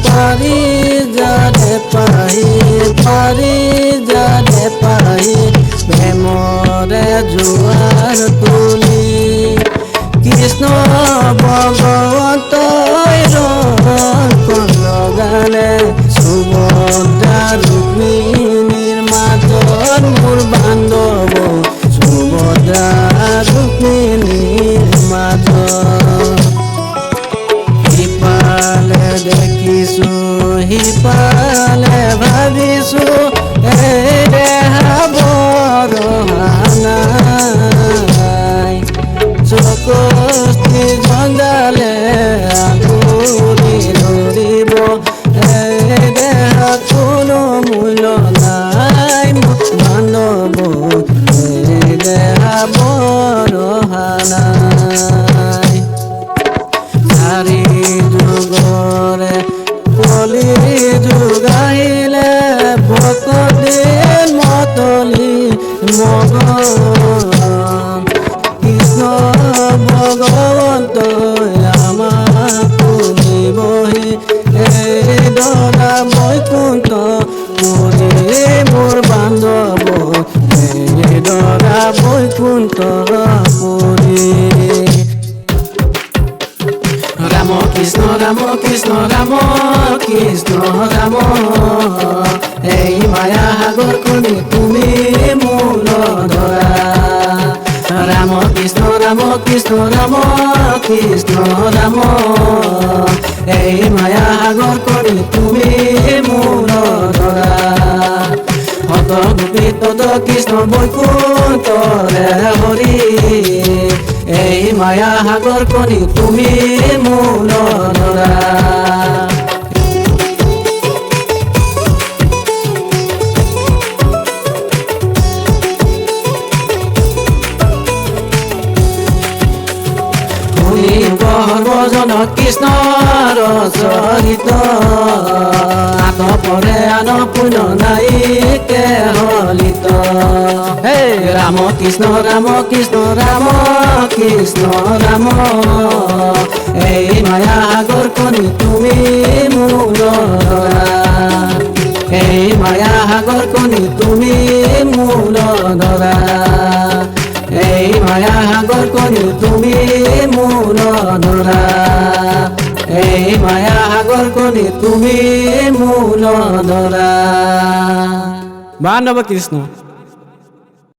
পারি যারে পাহি প্রেমরে জোয়ার তুলি কৃষ্ণ ভগবত গালে সুভদ্রা রুক্মিণীর মাতর মোর বান্ধব সুভদ্রা রুক্মিণীর মাতর হিপালে দেখিছো হিপালে ভাবিছো বরহানাই চকস্তি জঞ্জালে আগুরি ধরিব দেহা কোনো মূল্য নাই মানব দেহা বরহানাই চারি যুগরে কলি যুগাইলে ভকতের মতলি মগন কৃষ্ণ ভগবন্ত আমাক শুনিবহি এই ধৰা বৈকুণ্ঠ পুৰি মোৰ বান্ধৱ এই ধৰা বৈকুণ্ঠ পুৰি রাম কৃষ্ণ রাম কৃষ্ণ রাম কৃষ্ণ রাম এই মায়া সাগর কোনি তুমি মূল ধরা রাম কৃষ্ণ রাম কৃষ্ণ রাম কৃষ্ণ রাম এই মায়া সাগর কোনি তুমি মূল ধরা হত গোপী তত কৃষ্ণ বৈকুণ্ঠ হরি এই মায়া সাগর কোনি তুমি মূল ধৰা সৰ্বজন কৃষ্ণৰ চৰিত আত পৰে আন পুণ্য নাই কেহলিত হে ৰাম কৃষ্ণ ৰাম কৃষ্ণ ৰাম কৃষ্ণ ৰাম এই মায়া সাগৰ কোনি তুমি মূল ধৰা এই মায়া সাগৰ কোনি তুমি মূল ধৰা এই মায়া সাগর কোনি তুমি মূল ধৰা এই মায়া সাগর কোনি তুমি মূল ধৰা বান্ধৱ কৃষ্ণ।